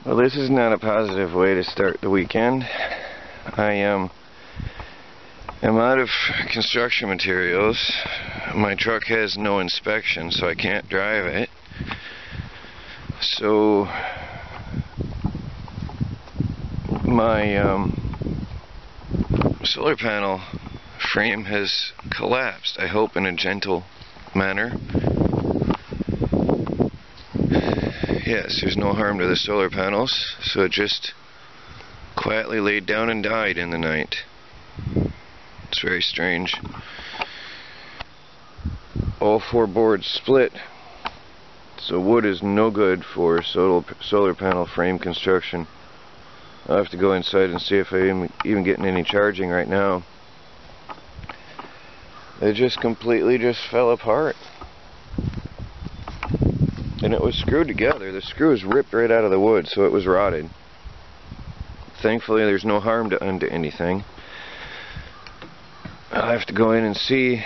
Well, this is not a positive way to start the weekend. I am out of construction materials. My truck has no inspection, so I can't drive it. So my solar panel frame has collapsed. I hope in a gentle manner. Yes, there's no harm to the solar panels, so it just quietly laid down and died in the night. It's very strange. All four boards split, so wood is no good for solar panel frame construction. I'll have to go inside and see if I'm even getting any charging right now. It just completely fell apart. And it was screwed together. The screw was ripped right out of the wood, so it was rotted. Thankfully there's no harm done to anything. I'll have to go in and see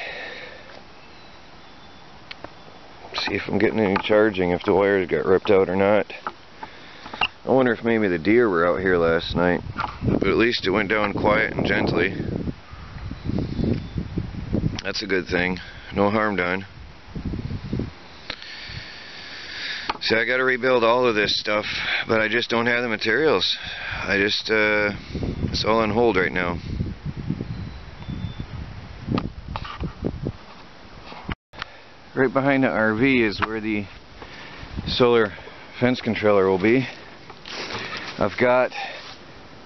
if I'm getting any charging, if the wires got ripped out or not. I wonder if maybe the deer were out here last night, but at least it went down quiet and gently. That's a good thing. No harm done. See, I gotta rebuild all of this stuff, but I just don't have the materials. It's all on hold right now. Right behind the RV is where the solar fence controller will be. I've got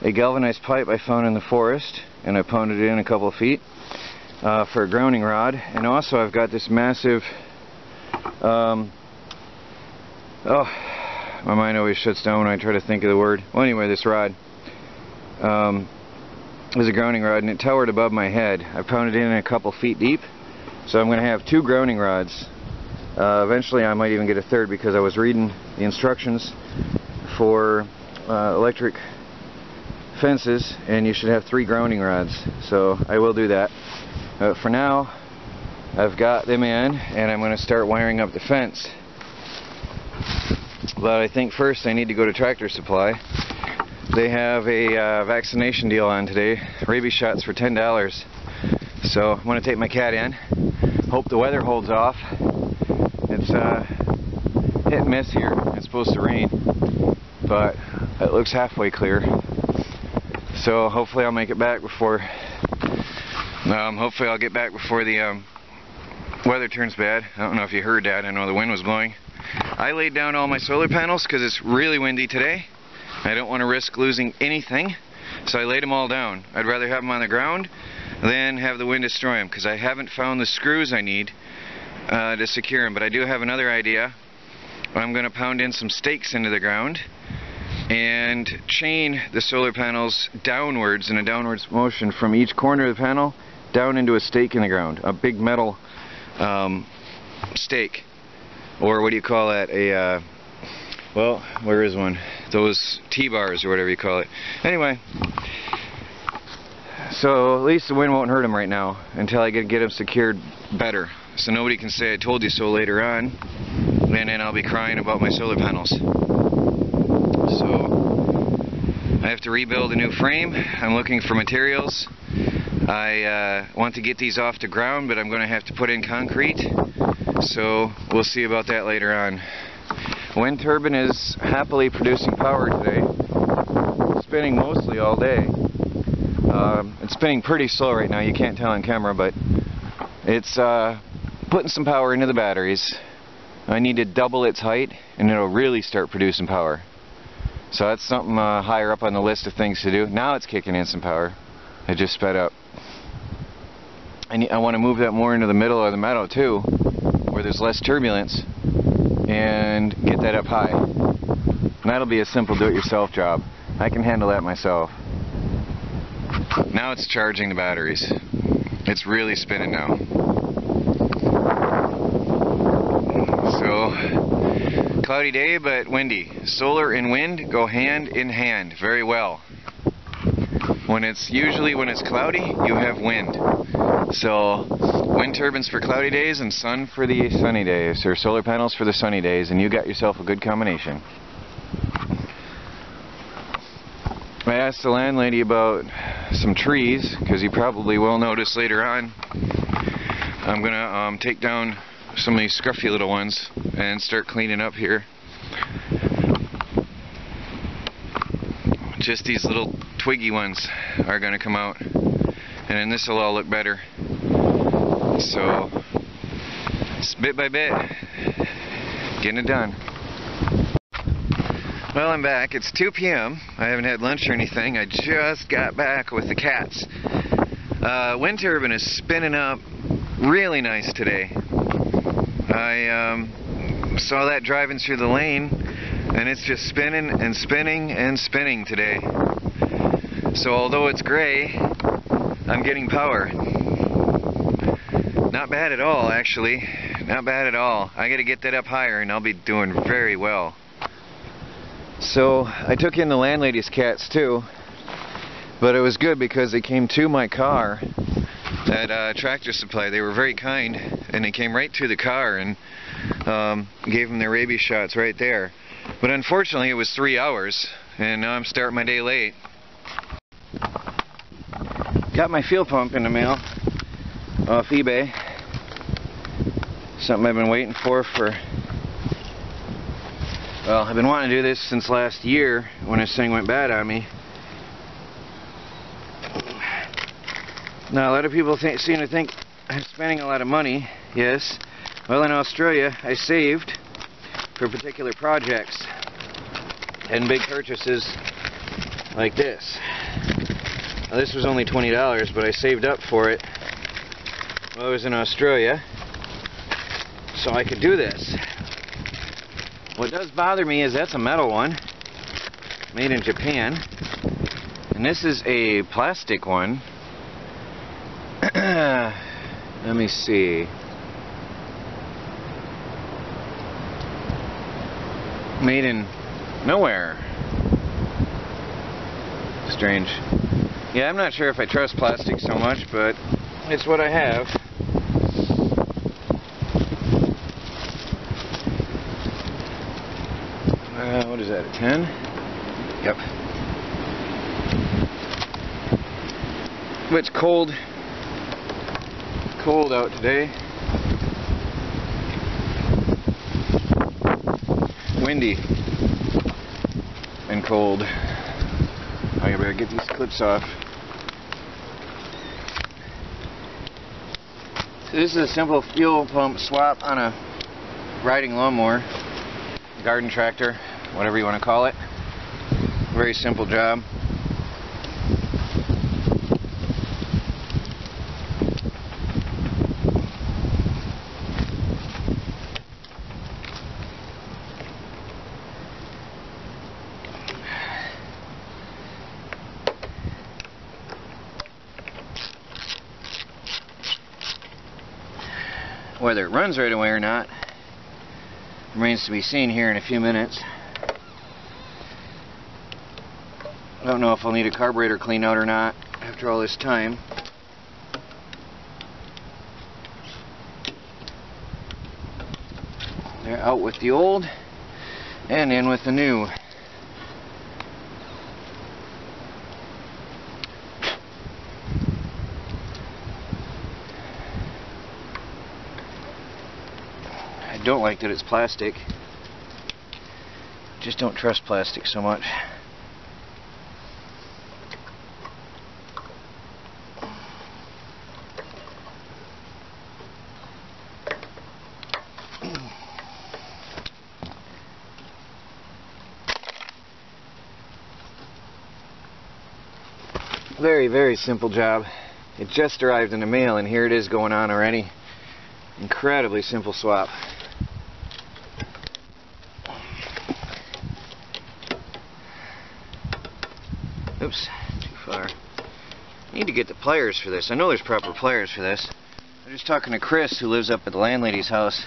a galvanized pipe I found in the forest, and I pounded it in a couple of feet for a grounding rod. And also I've got this massive oh, my mind always shuts down when I try to think of the word. Well, anyway, this rod is a grounding rod, and it towered above my head. I pounded it in a couple feet deep, so I'm going to have two grounding rods. Eventually I might even get a third, because I was reading the instructions for electric fences, and you should have 3 grounding rods, so I will do that. For now, I've got them in, and I'm going to start wiring up the fence. But I think first I need to go to Tractor Supply. They have a vaccination deal on today, rabies shots for $10. So I'm going to take my cat in, hope the weather holds off. It's hit and miss here. It's supposed to rain, but it looks halfway clear. So hopefully I'll make it back before hopefully I'll get back before the weather turns bad. I don't know if you heard that. I know the wind was blowing. I laid down all my solar panels because it's really windy today. I don't want to risk losing anything, so I laid them all down. I'd rather have them on the ground than have the wind destroy them, because I haven't found the screws I need to secure them. But I do have another idea. I'm going to pound in some stakes into the ground and chain the solar panels downwards in a downwards motion from each corner of the panel down into a stake in the ground, a big metal stake. Or what do you call that? Well, where is one? Those T-bars or whatever you call it. Anyway, so at least the wind won't hurt them right now until I get them secured better. So nobody can say I told you so later on, and then I'll be crying about my solar panels. So I have to rebuild a new frame. I'm looking for materials. I want to get these off the ground, but I'm going to have to put in concrete. So we'll see about that later on. Wind turbine is happily producing power today. It's spinning mostly all day. It's spinning pretty slow right now. You can't tell on camera, but it's putting some power into the batteries. I need to double its height, and it'll really start producing power. So that's something higher up on the list of things to do. Now it's kicking in some power. It just sped up. I want to move that more into the middle of the meadow too, where there's less turbulence, and get that up high. And that'll be a simple do-it-yourself job. I can handle that myself. Now it's charging the batteries. It's really spinning now. So, cloudy day but windy. Solar and wind go hand in hand very well. When it's cloudy, you have wind. So wind turbines for cloudy days and sun for the sunny days, or solar panels for the sunny days, and you got yourself a good combination. asked the landlady about some trees, because you probably will notice later on I'm gonna take down some of these scruffy little ones and start cleaning up here. Just these little twiggy ones are gonna come out, and then this will all look better. So it's bit by bit getting it done. Well, I'm back. It's 2 p.m. I haven't had lunch or anything. I just got back with the cats. Wind turbine is spinning up really nice today. I saw that driving through the lane, and it's just spinning and spinning and spinning today. So although it's gray, I'm getting power. Not bad at all, actually. Not bad at all. I gotta get that up higher and I'll be doing very well. So I took in the landlady's cats too, but it was good because they came to my car at Tractor Supply. They were very kind, and they came right to the car and gave them their rabies shots right there. But unfortunately it was 3 hours, and now I'm starting my day late. Got my fuel pump in the mail off eBay. Something I've been waiting for well, I've been wanting to do this since last year when this thing went bad on me. Now a lot of people seem to think I'm spending a lot of money. Yes. Well, in Australia I saved for particular projects and big purchases like this. Now, this was only $20, but I saved up for it while I was in Australia so I could do this. What does bother me is that's a metal one, made in Japan, and this is a plastic one. Let me see. Made in nowhere. Strange. Yeah, I'm not sure if I trust plastic so much, but it's what I have. What is that, a 10? Yep. But it's cold out today. Windy and cold. I better get these clips off. So this is a simple fuel pump swap on a riding lawnmower, garden tractor, whatever you want to call it. Very simple job. Whether it runs right away or not remains to be seen here in a few minutes. I don't know if I'll need a carburetor clean out or not after all this time. They're out with the old and in with the new. I don't like that it's plastic. Just don't trust plastic so much. Very, very simple job. It just arrived in the mail and here it is going on already. Incredibly simple swap. Oops, too far. I need to get the pliers for this. I know there's proper pliers for this. I was just talking to Chris, who lives up at the landlady's house,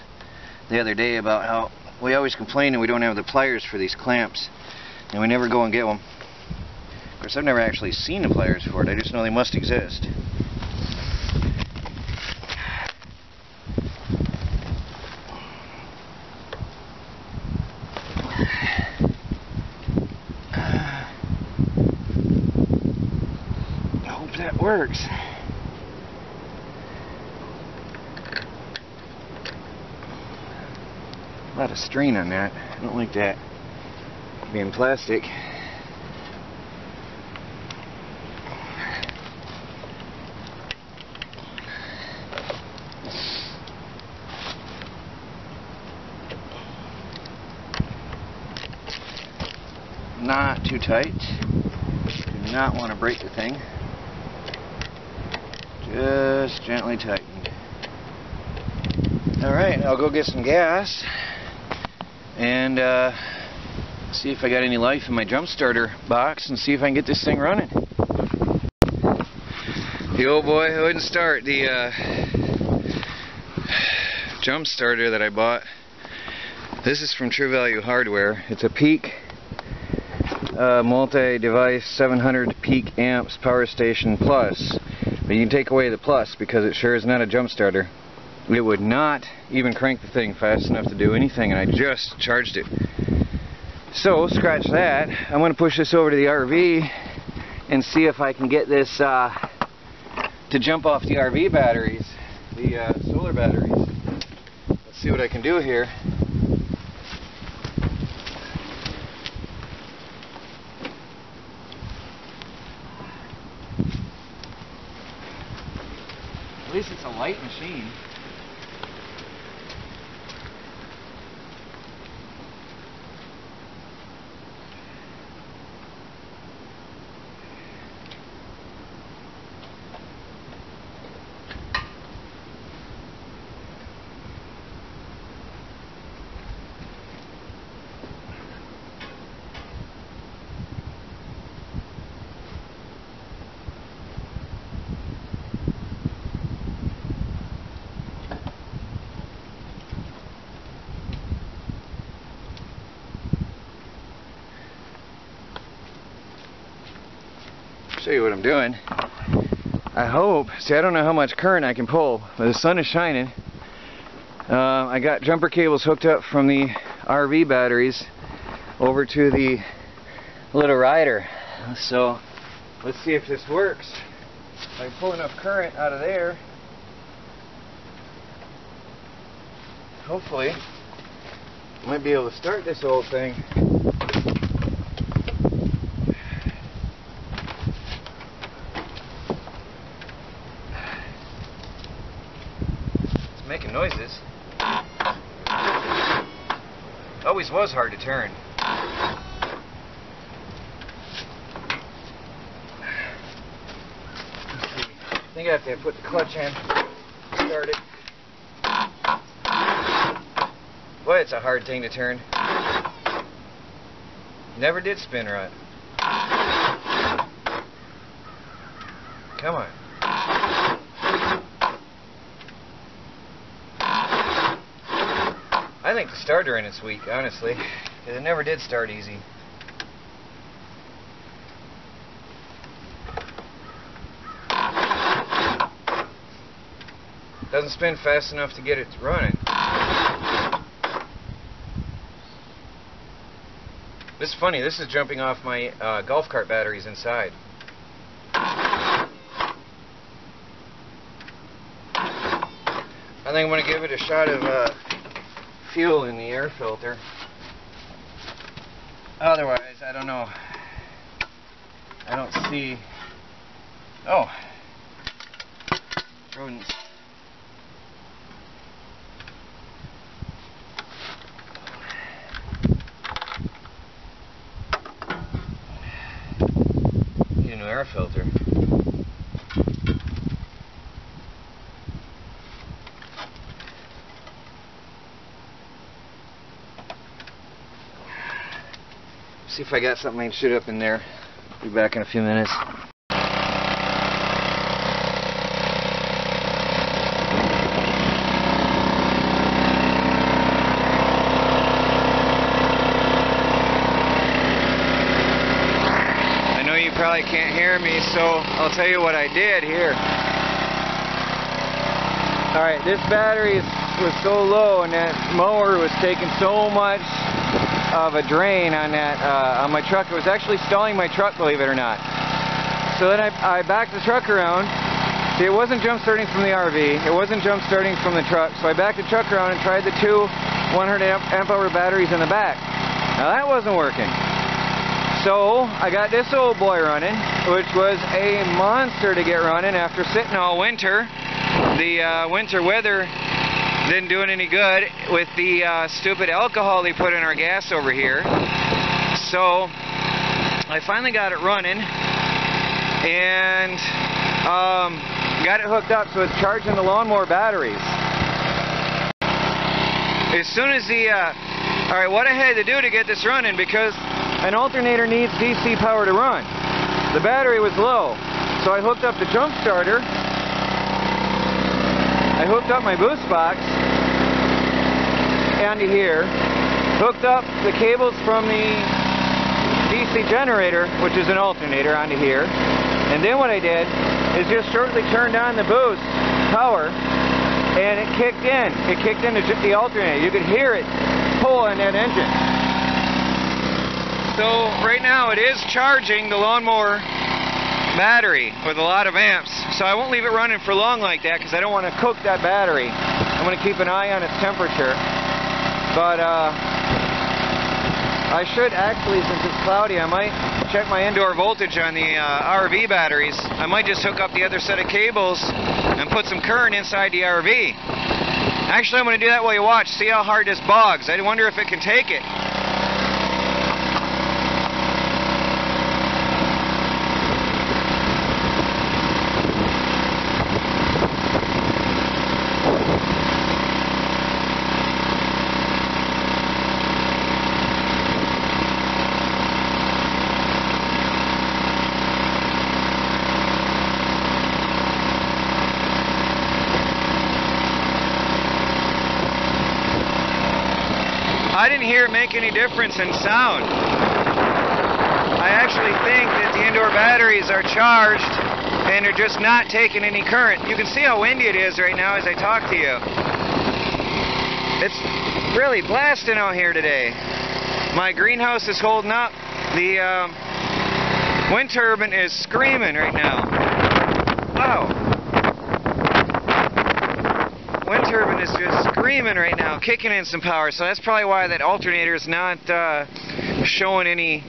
the other day about how we always complain that we don't have the pliers for these clamps, and we never go and get them. Of course, I've never actually seen the pliers for it. I just know they must exist. that works. A lot of strain on that. I don't like that being plastic. Not too tight. Do not want to break the thing. Just gently tightened. Alright, I'll go get some gas and see if I got any life in my jump starter box and see if I can get this thing running. The old boy wouldn't start. The jump starter that I bought. This is from True Value Hardware. It's a Peak multi-device 700 peak amps power station plus, but you can take away the plus because it sure is not a jump starter. It would not even crank the thing fast enough to do anything, and I just charged it. So scratch that. I'm going to push this over to the RV and see if I can get this to jump off the RV batteries, the solar batteries. Let's see what I can do here. At least it's a light machine. Show you what I'm doing. I hope, see, I don't know how much current I can pull, but the sun is shining. I got jumper cables hooked up from the RV batteries over to the little rider. So let's see if this works. If I pull enough current out of there, hopefully I might be able to start this whole thing. Making noises. Always was hard to turn. Let's see. I think I have to put the clutch in. Start it. Boy, it's a hard thing to turn. Never did spin right. Come on. I think the starter in it's weak, honestly, because it never did start easy. Doesn't spin fast enough to get it running. This is funny, this is jumping off my golf cart batteries inside. I think I'm going to give it a shot of fuel in the air filter. Otherwise, I don't know. I don't see. Oh, rodents. Need a new air filter. See if I got something I can shoot up in there. Be back in a few minutes. I know you probably can't hear me, so I'll tell you what I did here. Alright, this battery was so low and that mower was taking so much of a drain on that on my truck. It was actually stalling my truck, believe it or not. So then I backed the truck around. See, it wasn't jump starting from the RV. It wasn't jump starting from the truck. So I backed the truck around and tried the two 100 amp hour batteries in the back. Now that wasn't working. So I got this old boy running, which was a monster to get running after sitting all winter. The winter weather didn't do it any good with the stupid alcohol they put in our gas over here. So I finally got it running and got it hooked up so it's charging the lawnmower batteries. As soon as the alright, what I had to do to get this running, because an alternator needs DC power to run. The battery was low, so I hooked up the jump starter. I hooked up my boost box onto here, hooked up the cables from the DC generator, which is an alternator, onto here, and then what I did is just shortly turned on the boost power, and it kicked in. It kicked into the alternator. You could hear it pull on that engine. So right now it is charging the lawnmower battery with a lot of amps. So I won't leave it running for long like that because I don't want to cook that battery. I'm going to keep an eye on its temperature. But I should actually, since it's cloudy, I might check my indoor voltage on the RV batteries. I might just hook up the other set of cables and put some current inside the RV. Actually, I'm going to do that while you watch. See how hard this bogs. I wonder if it can take it. I didn't hear it make any difference in sound. I actually think that the indoor batteries are charged and they're just not taking any current. You can see how windy it is right now as I talk to you. It's really blasting out here today. My greenhouse is holding up. The wind turbine is screaming right now. Wow. Wind turbine is just screaming right now, kicking in some power, so that's probably why that alternator is not showing any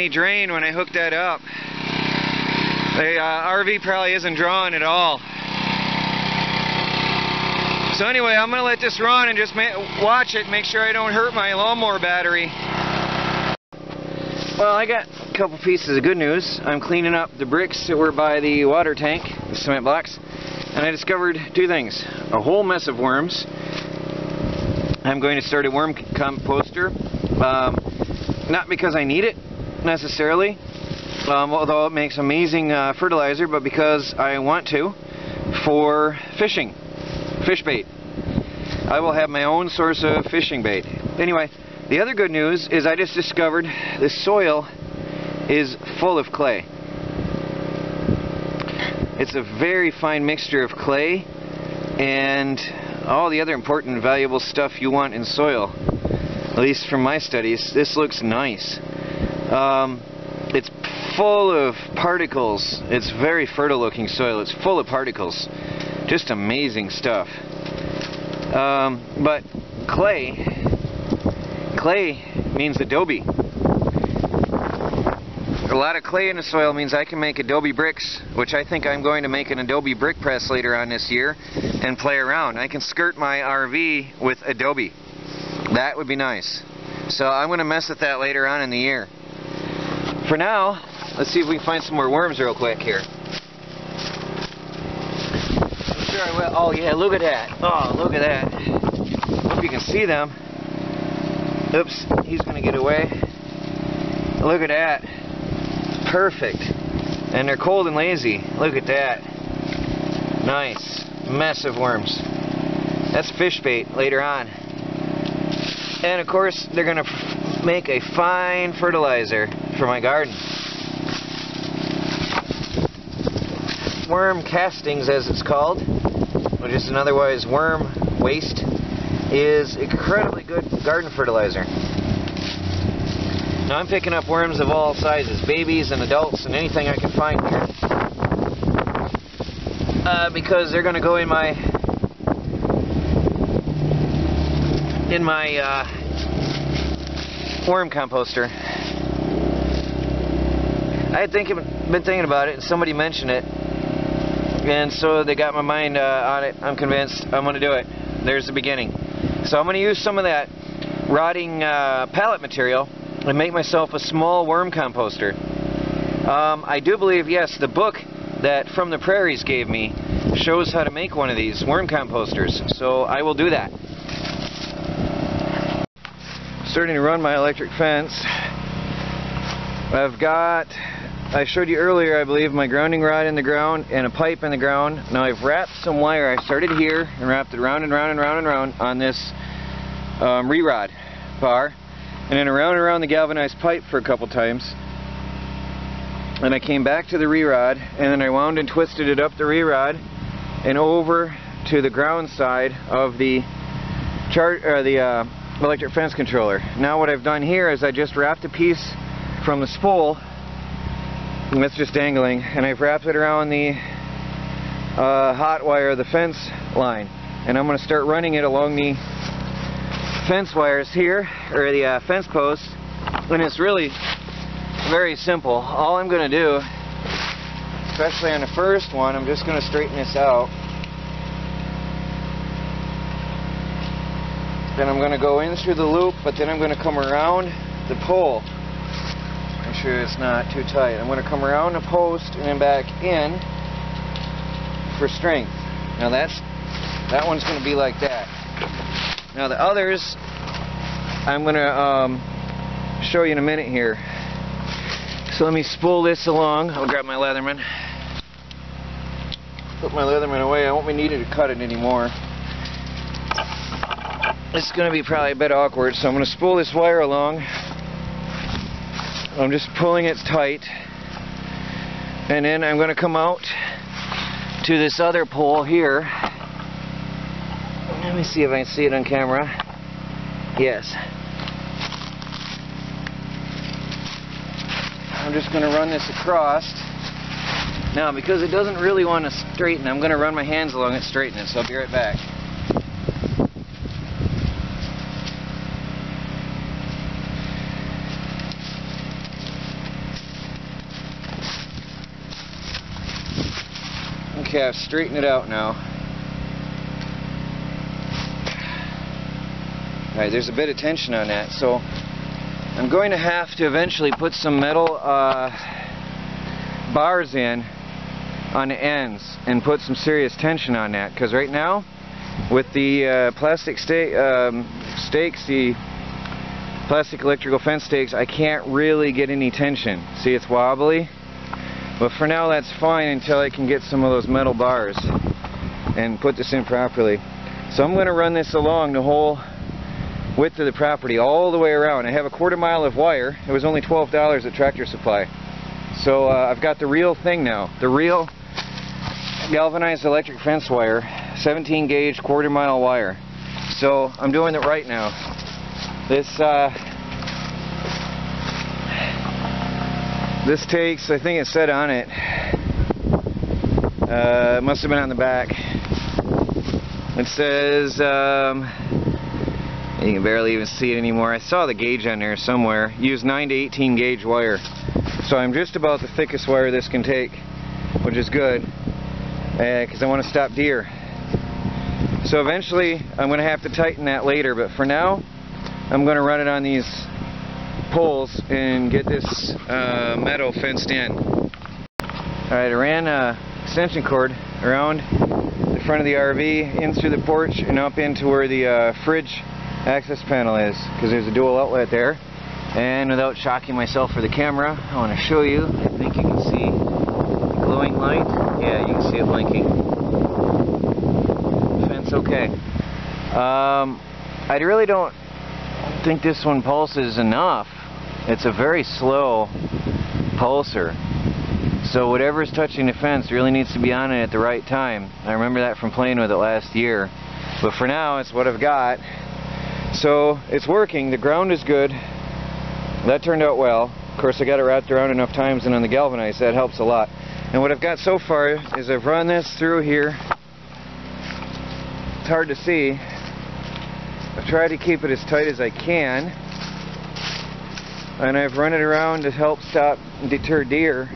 drain when I hook that up. The RV probably isn't drawing at all. So anyway, I'm going to let this run and just watch it, make sure I don't hurt my lawnmower battery. Well, I got a couple pieces of good news. I'm cleaning up the bricks that were by the water tank, the cement blocks. And I discovered two things. A whole mess of worms. I'm going to start a worm composter. Not because I need it, necessarily, although it makes amazing fertilizer, but because I want to, for fishing. Fish bait. I will have my own source of fishing bait. Anyway, the other good news is I just discovered the soil is full of clay. It's a very fine mixture of clay and all the other important and valuable stuff you want in soil. At least from my studies, this looks nice. It's full of particles. It's very fertile looking soil. It's full of particles. Just amazing stuff. But clay means adobe. A lot of clay in the soil means I can make adobe bricks, which I think I'm going to make an adobe brick press later on this year and play around. I can skirt my RV with adobe. That would be nice. So I'm going to mess with that later on in the year. For now, let's see if we can find some more worms real quick here. I'm sure I will. Oh yeah, look at that. Oh, look at that. Hope you can see them. Oops, he's going to get away. Look at that. Perfect. And they're cold and lazy. Look at that. Nice. Mess of worms. That's fish bait later on. And of course, they're going to make a fine fertilizer for my garden. Worm castings, as it's called, which is an otherwise worm waste, is incredibly good garden fertilizer. Now I'm picking up worms of all sizes, babies and adults and anything I can find here. Because they're going to go in my worm composter. I had been thinking about it, and somebody mentioned it, and so they got my mind on it. I'm convinced I'm going to do it. There's the beginning. So I'm going to use some of that rotting pallet material and make myself a small worm composter. I do believe, yes, the book that From the Prairies gave me shows how to make one of these worm composters, so I will do that. Starting to run my electric fence. I showed you earlier, I believe, my grounding rod in the ground and a pipe in the ground. Now I've wrapped some wire. I started here and wrapped it round and round and round and round on this re-rod bar, and then around and around the galvanized pipe for a couple times. And I came back to the re-rod, and then I wound and twisted it up the re-rod and over to the ground side of the electric fence controller. Now what I've done here is I just wrapped a piece from the spool, and that's just dangling, and I've wrapped it around the hot wire of the fence line, and I'm going to start running it along the fence wires here, or the fence posts. And it's really very simple. All I'm going to do, especially on the first one, I'm just going to straighten this out. Then I'm going to go in through the loop, but then I'm going to come around the pole. Make sure it's not too tight. I'm going to come around the post and then back in for strength. Now that one's going to be like that. Now the others, I'm going to show you in a minute here. So let me spool this along. I'll grab my Leatherman. Put my Leatherman away. I won't be needing to cut it anymore. It's going to be probably a bit awkward, so I'm going to spool this wire along. I'm just pulling it tight, and then I'm going to come out to this other pole here. Let me see if I can see it on camera. Yes. I'm just going to run this across. Now, because it doesn't really want to straighten, I'm going to run my hands along it, straighten it, so I'll be right back. Okay, I've straightened it out now. Alright, there's a bit of tension on that, so I'm going to have to eventually put some metal bars in on the ends and put some serious tension on that, because right now with the plastic stakes, the plastic electrical fence stakes, I can't really get any tension. See, it's wobbly. But for now that's fine until I can get some of those metal bars and put this in properly. So I'm going to run this along the whole width of the property all the way around. I have a 1/4 mile of wire. It was only $12 at Tractor Supply. So I've got the real thing now. The real galvanized electric fence wire, 17 gauge 1/4 mile wire. So I'm doing it right now. This takes, I think it said on it, it must have been on the back. It says, you can barely even see it anymore. I saw the gauge on there somewhere. Use 9 to 18 gauge wire. So I'm just about the thickest wire this can take, which is good, because I want to stop deer. So eventually I'm going to have to tighten that later, but for now I'm going to run it on these poles and get this meadow fenced in. Alright, I ran a extension cord around the front of the RV, in through the porch and up into where the fridge access panel is, because there's a dual outlet there. And without shocking myself for the camera, I want to show you. I think you can see the glowing light. Yeah, you can see it blinking. Fence okay. I really don't think this one pulses enough. It's a very slow pulser. So whatever's touching the fence really needs to be on it at the right time. I remember that from playing with it last year. But for now, it's what I've got. So it's working. The ground is good. That turned out well. Of course, I got it wrapped around enough times and on the galvanized, that helps a lot. And what I've got so far is I've run this through here. It's hard to see. I've tried to keep it as tight as I can. And I've run it around to help stop and deter deer.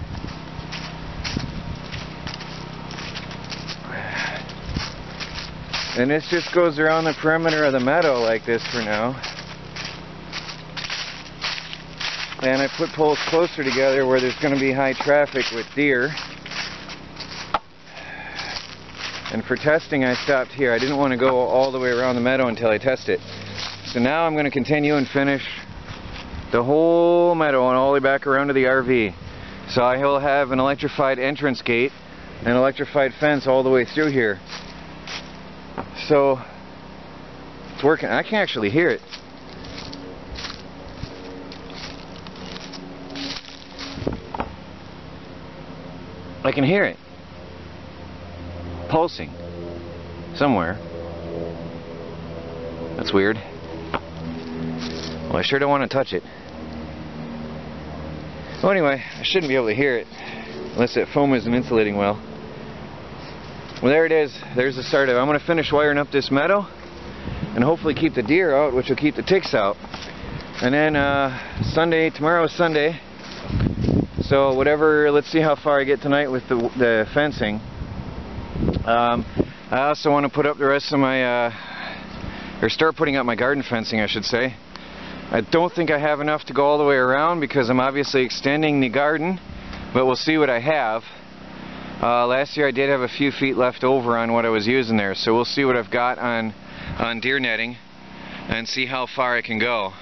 And this just goes around the perimeter of the meadow like this for now. And I put poles closer together where there's going to be high traffic with deer. And for testing, I stopped here. I didn't want to go all the way around the meadow until I test it. So now I'm going to continue and finish the whole meadow and all the way back around to the RV. So I will have an electrified entrance gate and an electrified fence all the way through here. So it's working. I can actually hear it. I can hear it pulsing somewhere. That's weird. Well, I sure don't want to touch it. Well, anyway, I shouldn't be able to hear it unless that foam isn't insulating well. Well, there it is. There's the start of it. I'm going to finish wiring up this meadow and hopefully keep the deer out, which will keep the ticks out. And then tomorrow is Sunday. So whatever, let's see how far I get tonight with the fencing. I also want to put up the rest of my, or start putting up my garden fencing, I should say. I don't think I have enough to go all the way around because I'm obviously extending the garden, but we'll see what I have. Last year I did have a few feet left over on what I was using there, so we'll see what I've got on deer netting and see how far I can go.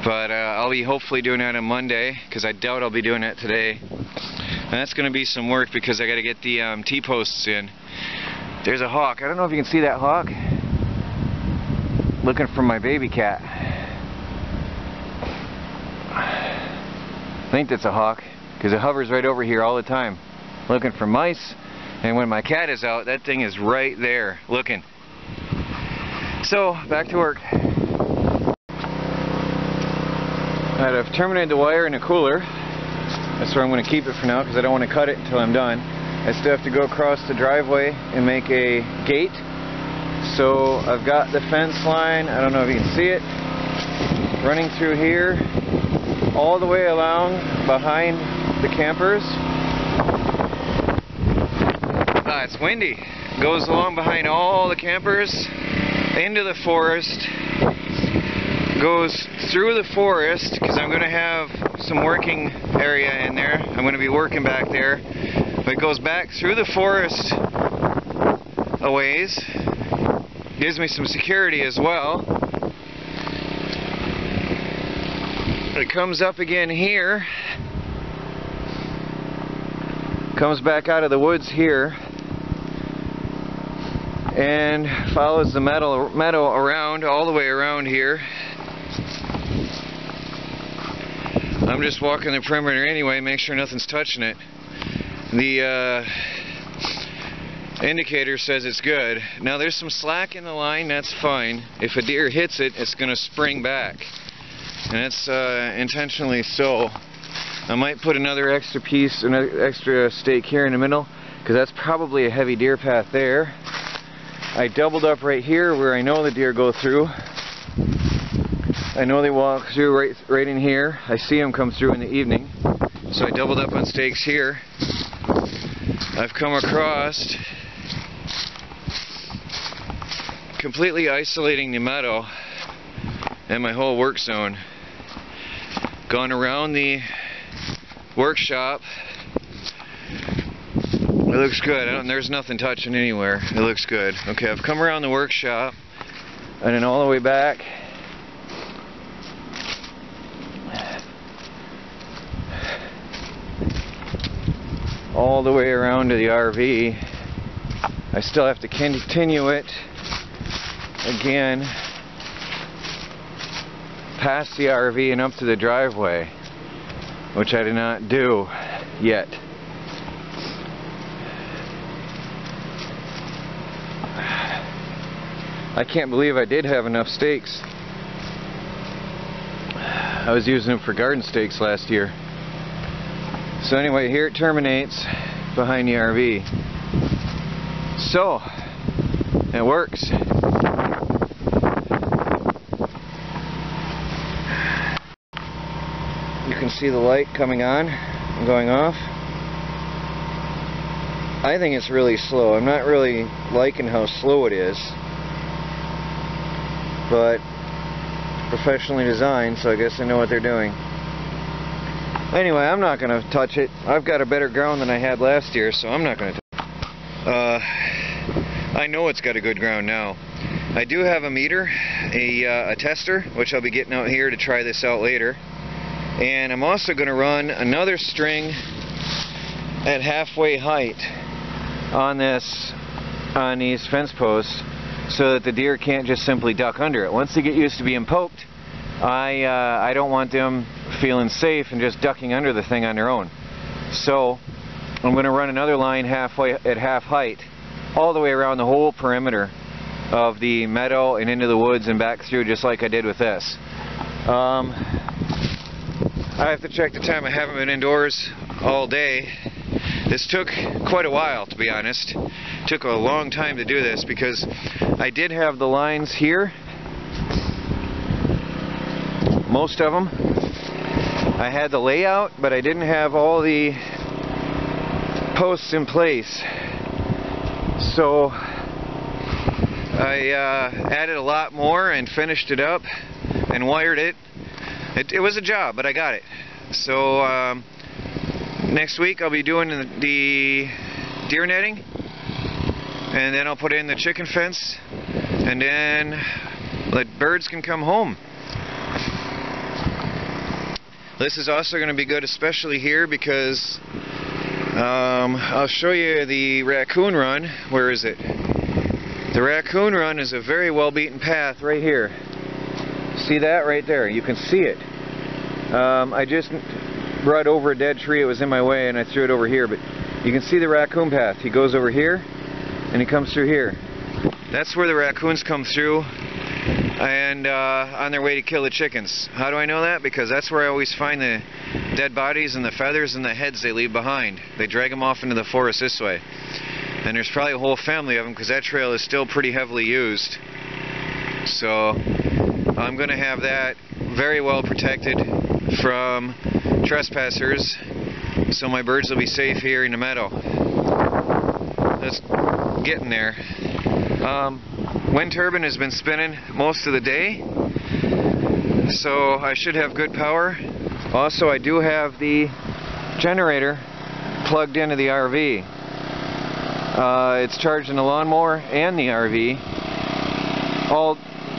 But I'll be hopefully doing that on Monday, because I doubt I'll be doing that today. And that's going to be some work because I got to get the T-posts in. There's a hawk. I don't know if you can see that hawk. Looking for my baby cat. I think that's a hawk because it hovers right over here all the time looking for mice, and when my cat is out, that thing is right there looking. So back to work. Alright, I've terminated the wire in a cooler. That's where I'm going to keep it for now because I don't want to cut it until I'm done. I still have to go across the driveway and make a gate. So I've got the fence line, I don't know if you can see it, running through here all the way along behind the campers. It's windy. Goes along behind all the campers into the forest. Goes through the forest because I'm going to have some working area in there. I'm going to be working back there. But it goes back through the forest a ways. Gives me some security as well. It comes up again here. Comes back out of the woods here. And follows the meadow around, all the way around here. I'm just walking the perimeter anyway, make sure nothing's touching it. The indicator says it's good. Now there's some slack in the line, that's fine. If a deer hits it, it's going to spring back. And that's intentionally so. I might put another extra piece, another extra stake here in the middle, because that's probably a heavy deer path there. I doubled up right here where I know the deer go through. I know they walk through right in here. I see them come through in the evening. So I doubled up on stakes here. I've come across completely isolating the meadow and my whole work zone. Gone around the workshop. It looks good. There's nothing touching anywhere. It looks good. Okay, I've come around the workshop and then all the way back. All the way around to the RV. I still have to continue it again past the RV and up to the driveway, which I did not do yet. I can't believe I did have enough stakes. I was using them for garden stakes last year. So anyway, here it terminates behind the RV. So, it works. You can see the light coming on and going off. I think it's really slow. I'm not really liking how slow it is, but professionally designed, so I guess they know what they're doing. Anyway, I'm not going to touch it. I've got a better ground than I had last year, so I'm not going to touch it. I know it's got a good ground now. I do have a meter, a tester, which I'll be getting out here to try this out later. And I'm also going to run another string at halfway height on these fence posts, so that the deer can't just simply duck under it. Once they get used to being poked, I don't want them feeling safe and just ducking under the thing on their own. So I'm going to run another line halfway at half height all the way around the whole perimeter of the meadow and into the woods and back through, just like I did with this. I have to check the time. I haven't been indoors all day. This took quite a while, to be honest. It took a long time to do this because I did have the lines here, most of them. I had the layout, but I didn't have all the posts in place. So I added a lot more and finished it up and wired it. It was a job, but I got it. So next week I'll be doing the deer netting, and then I'll put in the chicken fence, and then the birds can come home. This is also going to be good, especially here, because I'll show you the raccoon run. Where is it? The raccoon run is a very well beaten path right here. See that right there? You can see it. I just brought over a dead tree. It was in my way and I threw it over here, but you can see the raccoon path. He goes over here and he comes through here. That's where the raccoons come through and on their way to kill the chickens. How do I know that? Because that's where I always find the dead bodies and the feathers and the heads they leave behind. They drag them off into the forest this way. And there's probably a whole family of them because that trail is still pretty heavily used. So I'm going to have that very well protected from trespassers, so my birds will be safe here in the meadow. That's getting there. Wind turbine has been spinning most of the day, so I should have good power. Also, I do have the generator plugged into the RV. It's charging the lawnmower and the RV.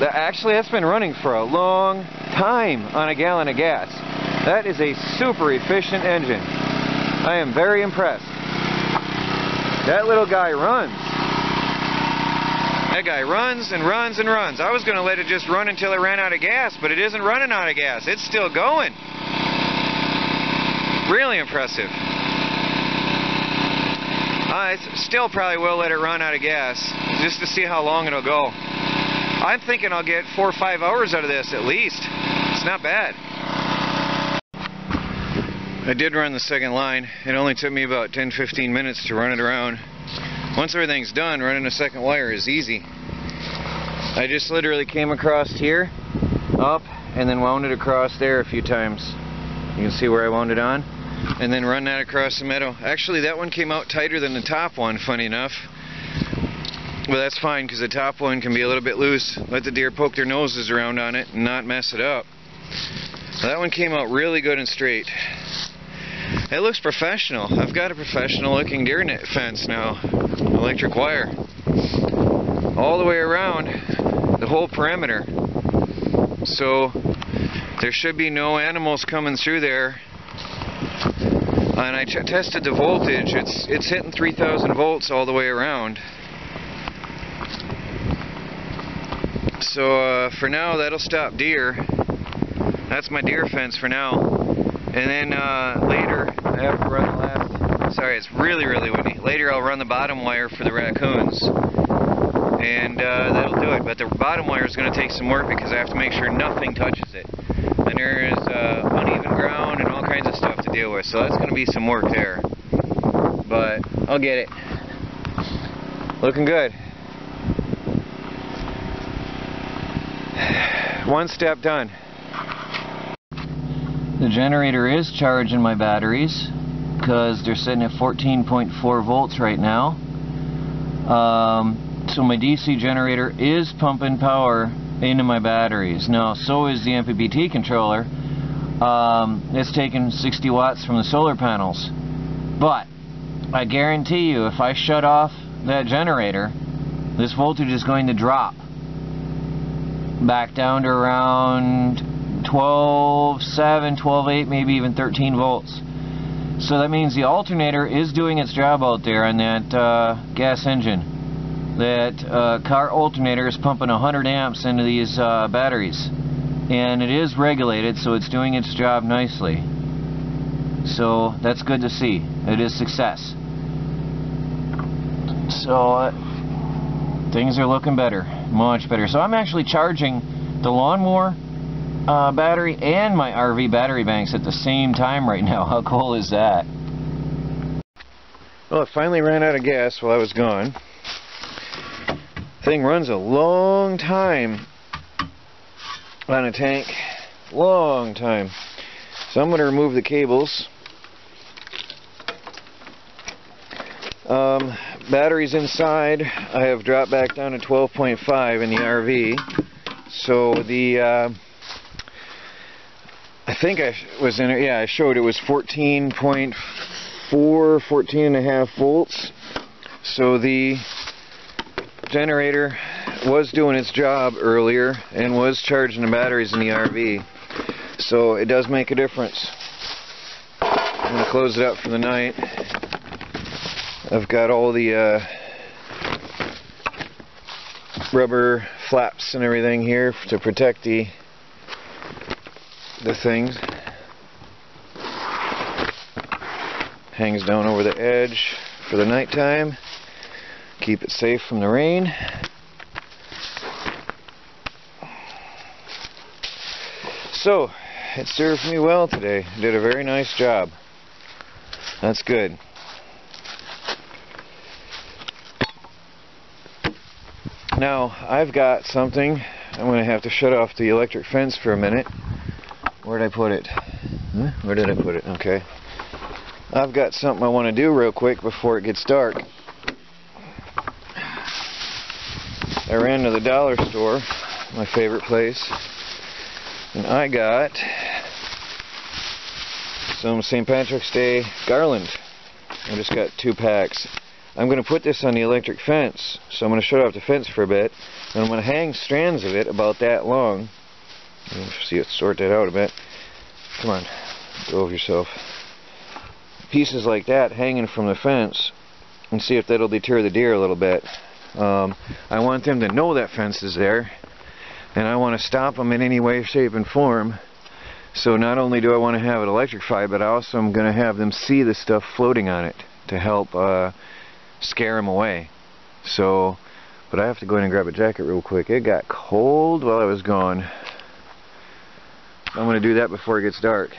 Actually, that's been running for a long time on a gallon of gas. That is a super efficient engine. I am very impressed. That little guy runs. That guy runs and runs and runs. I was going to let it just run until it ran out of gas, but it isn't running out of gas. It's still going. Really impressive. I still probably will let it run out of gas, just to see how long it'll go. I'm thinking I'll get 4 or 5 hours out of this at least. It's not bad. I did run the second line. It only took me about 10-15 minutes to run it around. Once everything's done, running a second wire is easy. I just literally came across here, up, and then wound it across there a few times. You can see where I wound it on. And then run that across the meadow. Actually, that one came out tighter than the top one, funny enough. But that's fine, because the top one can be a little bit loose. Let the deer poke their noses around on it and not mess it up. That one came out really good and straight. It looks professional. I've got a professional looking deer net fence now. Electric wire. All the way around the whole perimeter. So there should be no animals coming through there. And I tested the voltage. It's hitting 3,000 volts all the way around. So for now, that'll stop deer. That's my deer fence for now. And then later, I have to run the last. Sorry, it's really windy. Later, I'll run the bottom wire for the raccoons, and that'll do it. But the bottom wire is going to take some work because I have to make sure nothing touches it. The there's uneven ground and all kinds of stuff to deal with, so that's going to be some work there. But I'll get it. Looking good. One step done. The generator is charging my batteries because they're sitting at 14.4 volts right now. So my DC generator is pumping power into my batteries. Now, so is the MPPT controller. It's taking 60 watts from the solar panels. But I guarantee you, if I shut off that generator, this voltage is going to drop back down to around 12.7, 12.8, maybe even 13 volts. So that means the alternator is doing its job out there on that gas engine. That car alternator is pumping 100 amps into these batteries, and it is regulated, so it's doing its job nicely. So that's good to see. It is success. So things are looking better, much better. So I'm actually charging the lawnmower battery and my RV battery banks at the same time right now. How cool is that? Well, it finally ran out of gas while I was gone. Thing runs a long time on a tank. Long time. So I'm going to remove the cables. Batteries inside I have dropped back down to 12.5 in the RV. So the I think I was in it, yeah, I showed it was 14.4, 14.5 volts. So the generator was doing its job earlier and was charging the batteries in the RV. So it does make a difference. I'm going to close it up for the night. I've got all the rubber flaps and everything here to protect the things. Hangs down over the edge for the nighttime. Keep it safe from the rain. So, it served me well today. Did a very nice job. That's good. Now, I've got something. I'm going to have to shut off the electric fence for a minute. Where did I put it? Where did I put it? Okay. I've got something I want to do real quick before it gets dark. I ran to the dollar store, my favorite place, and I got some St. Patrick's Day garland. I just got 2 packs. I'm going to put this on the electric fence, so I'm going to shut off the fence for a bit, and I'm going to hang strands of it about that long. See it, sort that out a bit. Come on, go over yourself. Pieces like that hanging from the fence, and see if that'll deter the deer a little bit. I want them to know that fence is there, and I want to stop them in any way, shape, and form. So not only do I want to have it electrified, but I also am going to have them see the stuff floating on it to help scare them away. So, but I have to go in and grab a jacket real quick. It got cold while I was gone. I'm going to do that before it gets dark.